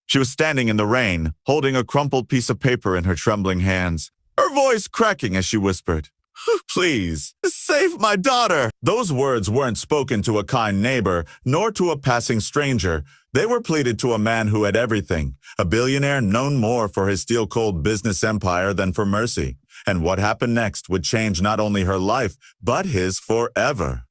She was standing in the rain, holding a crumpled piece of paper in her trembling hands, her voice cracking as she whispered, "Please, save my daughter." Those words weren't spoken to a kind neighbor, nor to a passing stranger. They were pleaded to a man who had everything, a billionaire known more for his steel-cold business empire than for mercy. And what happened next would change not only her life, but his forever.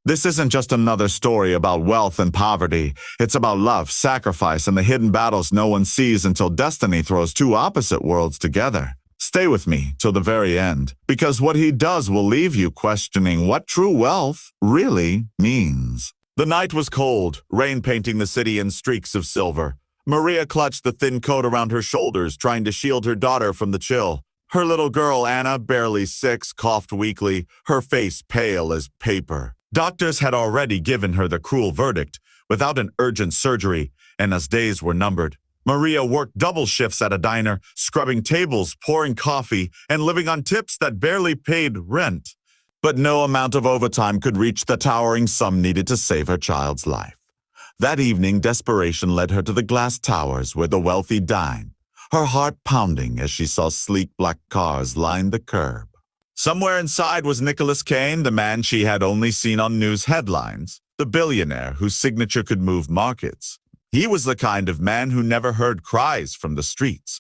This isn't just another story about wealth and poverty. It's about love, sacrifice, and the hidden battles no one sees until destiny throws two opposite worlds together. Stay with me till the very end, because what he does will leave you questioning what true wealth really means. The night was cold, rain painting the city in streaks of silver. Maria clutched the thin coat around her shoulders, trying to shield her daughter from the chill. Her little girl, Anna, barely 6, coughed weakly, her face pale as paper. Doctors had already given her the cruel verdict, without an urgent surgery, and as days were numbered. Maria worked double shifts at a diner, scrubbing tables, pouring coffee, and living on tips that barely paid rent. But no amount of overtime could reach the towering sum needed to save her child's life. That evening, desperation led her to the glass towers where the wealthy dine, her heart pounding as she saw sleek black cars line the curb. Somewhere inside was Nicholas Kane, the man she had only seen on news headlines, the billionaire whose signature could move markets. He was the kind of man who never heard cries from the streets.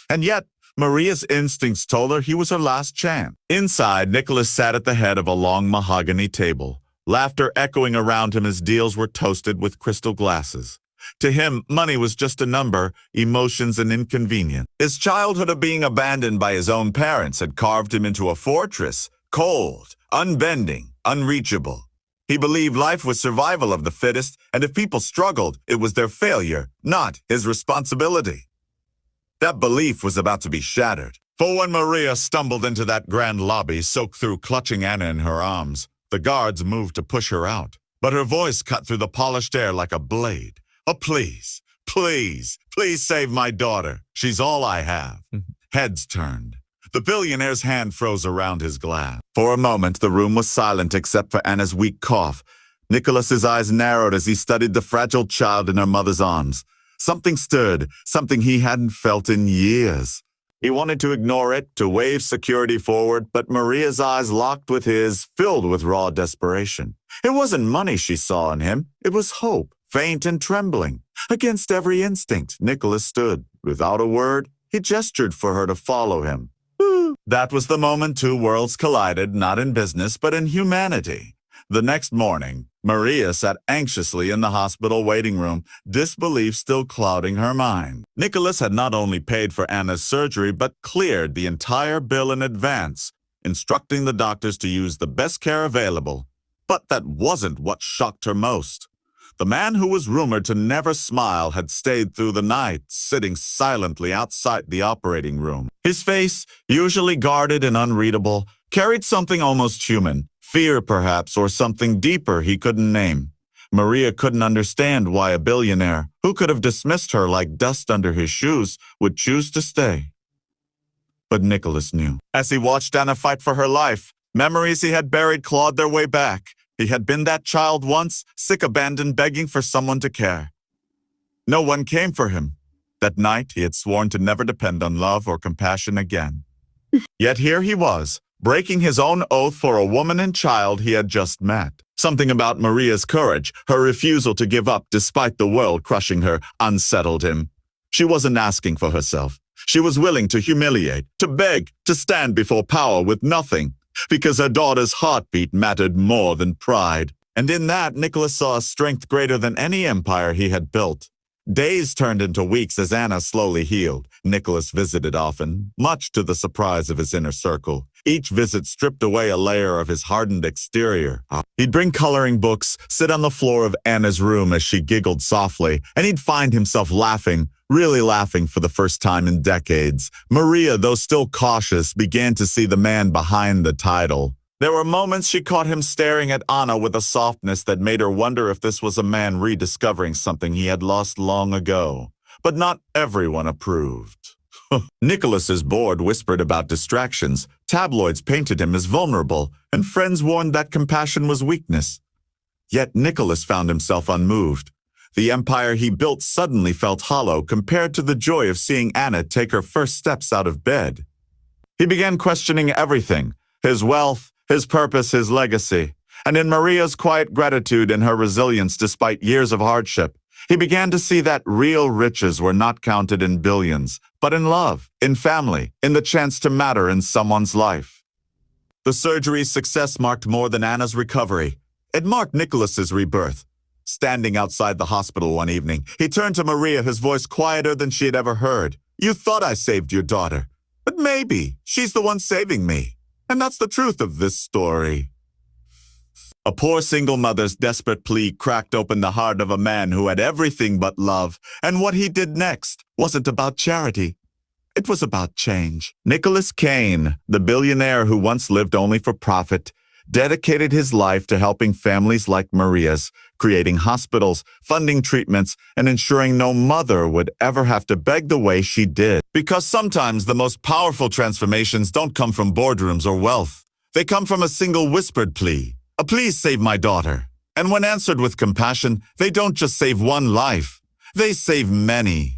And yet, Maria's instincts told her he was her last chance. Inside, Nicholas sat at the head of a long mahogany table, laughter echoing around him as deals were toasted with crystal glasses. To him, money was just a number, emotions an inconvenience. His childhood of being abandoned by his own parents had carved him into a fortress, cold, unbending, unreachable. He believed life was survival of the fittest, and if people struggled, it was their failure, not his responsibility. That belief was about to be shattered. For when Maria stumbled into that grand lobby, soaked through clutching Anna in her arms, the guards moved to push her out. But her voice cut through the polished air like a blade. "Oh, please, please, please save my daughter. She's all I have." Heads turned. The billionaire's hand froze around his glass. For a moment, the room was silent except for Anna's weak cough. Nicholas's eyes narrowed as he studied the fragile child in her mother's arms. Something stirred, something he hadn't felt in years. He wanted to ignore it, to wave security forward, but Maria's eyes locked with his, filled with raw desperation. It wasn't money she saw in him. It was hope. Faint and trembling. Against every instinct, Nicholas stood. Without a word, he gestured for her to follow him. That was the moment two worlds collided, not in business, but in humanity. The next morning, Maria sat anxiously in the hospital waiting room, disbelief still clouding her mind. Nicholas had not only paid for Anna's surgery, but cleared the entire bill in advance, instructing the doctors to use the best care available. But that wasn't what shocked her most. The man who was rumored to never smile had stayed through the night, sitting silently outside the operating room. His face, usually guarded and unreadable, carried something almost human, fear perhaps, or something deeper he couldn't name. Maria couldn't understand why a billionaire, who could have dismissed her like dust under his shoes, would choose to stay. But Nicholas knew. As he watched Anna fight for her life, memories he had buried clawed their way back. He had been that child once, sick, abandoned, begging for someone to care. No one came for him. That night, he had sworn to never depend on love or compassion again. Yet here he was, breaking his own oath for a woman and child he had just met. Something about Maria's courage, her refusal to give up despite the world crushing her, unsettled him. She wasn't asking for herself. She was willing to humiliate, to beg, to stand before power with nothing, because her daughter's heartbeat mattered more than pride. And in that, Nicholas saw a strength greater than any empire he had built. Days turned into weeks as Anna slowly healed. Nicholas visited often, much to the surprise of his inner circle. Each visit stripped away a layer of his hardened exterior. He'd bring coloring books, sit on the floor of Anna's room as she giggled softly, and he'd find himself laughing, really laughing for the first time in decades. Maria, though still cautious, began to see the man behind the title. There were moments she caught him staring at Anna with a softness that made her wonder if this was a man rediscovering something he had lost long ago. But not everyone approved. Nicholas's board whispered about distractions, tabloids painted him as vulnerable, and friends warned that compassion was weakness. Yet Nicholas found himself unmoved. The empire he built suddenly felt hollow compared to the joy of seeing Anna take her first steps out of bed. He began questioning everything: his wealth, his purpose, his legacy. And in Maria's quiet gratitude and her resilience despite years of hardship, he began to see that real riches were not counted in billions, but in love, in family, in the chance to matter in someone's life. The surgery's success marked more than Anna's recovery. It marked Nicholas's rebirth. Standing outside the hospital one evening, he turned to Maria, his voice quieter than she had ever heard. "You thought I saved your daughter, but maybe she's the one saving me. And that's the truth of this story." A poor single mother's desperate plea cracked open the heart of a man who had everything but love, and what he did next wasn't about charity. It was about change. Nicholas Kane, the billionaire who once lived only for profit, dedicated his life to helping families like Maria's, creating hospitals, funding treatments, and ensuring no mother would ever have to beg the way she did. Because sometimes the most powerful transformations don't come from boardrooms or wealth. They come from a single whispered plea. A "please save my daughter." And when answered with compassion, they don't just save one life, they save many.